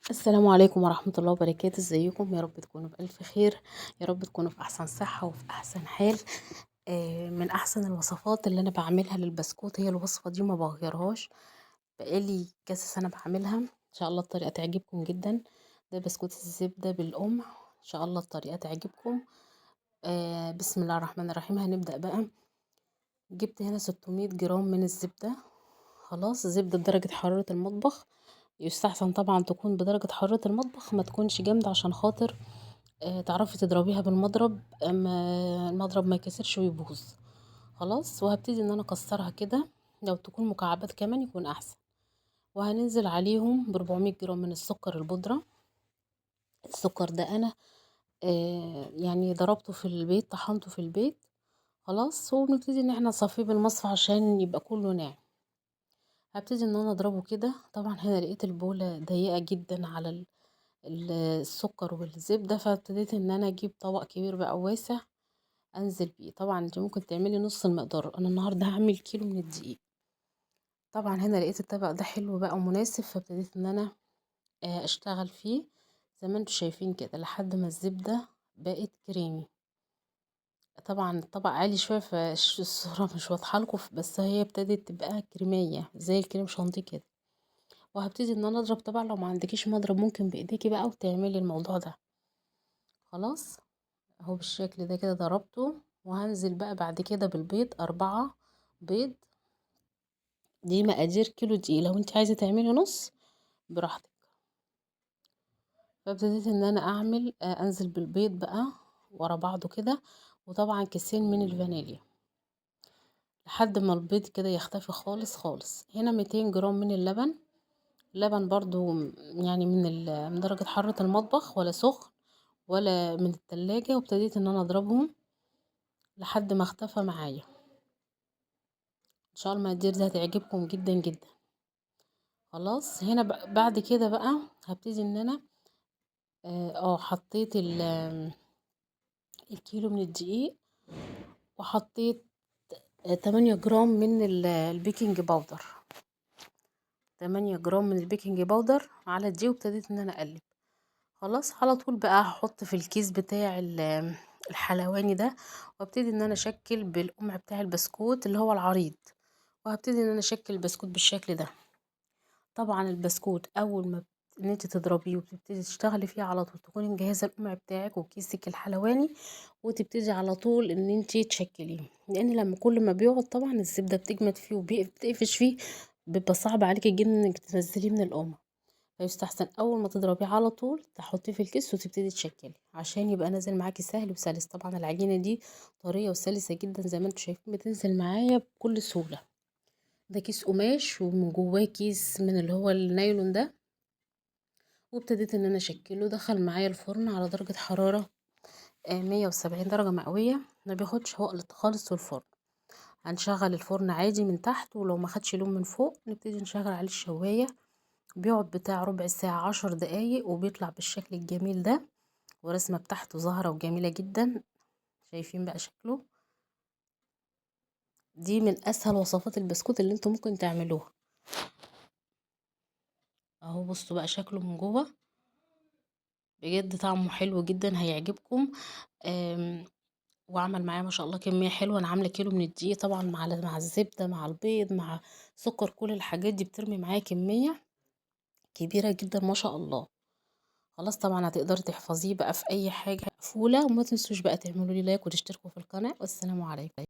السلام عليكم ورحمة الله وبركاته. ازيكم؟ يا رب تكونوا بألف خير، يا رب تكونوا في أحسن صحة وفي أحسن حال. من أحسن الوصفات اللي أنا بعملها للبسكوت هي الوصفة دي، ما بغيرهاش، بقالي كذا سنة بعملها. إن شاء الله الطريقة تعجبكم جدا. ده بسكوت الزبدة بالقمع، إن شاء الله الطريقة تعجبكم. بسم الله الرحمن الرحيم. هنبدأ بقى. جبت هنا 600 جرام من الزبدة. خلاص، زبدة بدرجة حرارة المطبخ. يستحسن طبعا تكون بدرجة حرارة المطبخ، ما تكونش جامدة، عشان خاطر تعرفي تضربيها بالمضرب، اما المضرب ما يكسرش ويبوظ. خلاص، وهبتدي ان انا اكسرها كده، لو تكون مكعبات كمان يكون احسن. وهننزل عليهم ب 400 جرام من السكر البودرة. السكر ده انا يعني ضربته في البيت، طحنته في البيت. خلاص، وبنبتدي ان احنا نصفيه بالمصفى عشان يبقى كله ناعم. هبتدي ان انا اضربه كده. طبعا هنا لقيت البولة ضيقة جدا على السكر والزبدة، فابتديت ان انا اجيب طبق كبير بقى واسع انزل بيه. طبعا انت ممكن تعملي نص المقدار، انا النهارده هعمل كيلو من الدقيق. طبعا هنا لقيت الطبق ده حلو بقى ومناسب، فابتديت ان انا اشتغل فيه زي ما انتوا شايفين كده لحد ما الزبدة بقت كريمي. طبعا الطبق عالي شوية فالصورة مش واضحة لكم، بس هي ابتدت تبقى كريمية زي الكريم شانتيه كده. وهبتدي ان انا اضرب. طبعا لو ما عندكيش مضرب ممكن بايديكي بقى وتعملي الموضوع ده. خلاص، اهو بالشكل ده كده ضربته. وهنزل بقى بعد كده بالبيض، 4 بيض. دي مقادير كيلو دقيق، لو انت عايزة تعملي نص براحتك. فابتديت ان انا اعمل انزل بالبيض بقى ورا بعضه كده. وطبعا كيسين من الفانيليا لحد ما البيض كده يختفي خالص خالص. هنا 200 جرام من اللبن. لبن برضو يعني من درجة حرارة المطبخ، ولا سخن ولا من التلاجة. وابتديت ان انا اضربهم لحد ما اختفى معايا. ان شاء الله المقادير دي هتعجبكم جدا جدا. خلاص، هنا بعد كده بقى هبتدي ان انا حطيت الكيلو من الدقيق. وحطيت 8 جرام من البيكنج باودر. 8 جرام من البيكنج باودر على الدقيق. وابتديت ان انا اقلب. خلاص، على طول بقى هحط في الكيس بتاع الحلواني ده. وابتدي ان انا اشكل بالقمع بتاع البسكوت اللي هو العريض. وهبتدي ان انا اشكل البسكوت بالشكل ده. طبعا البسكوت اول ما ان انت تضربيه وبتبتدي تشتغلي فيه على طول، تكوني مجهزه القمع بتاعك وكيسك الحلواني. وتبتدي على طول ان انت تشكليه، لان لما كل ما بيقعد طبعا الزبده بتجمد فيه وبتقفش فيه، بيبقى صعب عليكي جدا انك تنزليه من القمع. فيستحسن اول ما تضربيه على طول تحطيه في الكيس وتبتدي تشكلي عشان يبقى نازل معاكي سهل وسلس. طبعا العجينه دي طريه وسلسه جدا زي ما انتم شايفين، بتنزل معايا بكل سهوله. ده كيس قماش ومن جواه كيس من اللي هو النايلون ده. وابتديت ان انا اشكله. دخل معايا الفرن على درجة حرارة 170 درجة مئوية. ما بياخدش وقت خالص في الفرن. هنشغل الفرن عادي من تحت، ولو ما خدش لون من فوق نبتدي نشغل عليه الشواية. بيقعد بتاع ربع ساعة 10 دقايق وبيطلع بالشكل الجميل ده. ورسمة بتاعته ظاهرة وجميلة جدا. شايفين بقى شكله؟ دي من اسهل وصفات البسكوت اللي انتم ممكن تعملوها. اهو بصوا بقى شكله من جوه، بجد طعمه حلو جدا، هيعجبكم. آم، وعمل معايا ما شاء الله كمية حلوة. انا عاملة كيلو من الدقيق طبعا، مع الزبدة مع البيض مع سكر، كل الحاجات دي بترمي معايا كمية كبيرة جدا ما شاء الله. خلاص، طبعا هتقدري تحفظيه بقى في اي حاجة مقفولة. وما تنسوش بقى تعملوا لي لايك وتشتركوا في القناة. والسلام عليكم.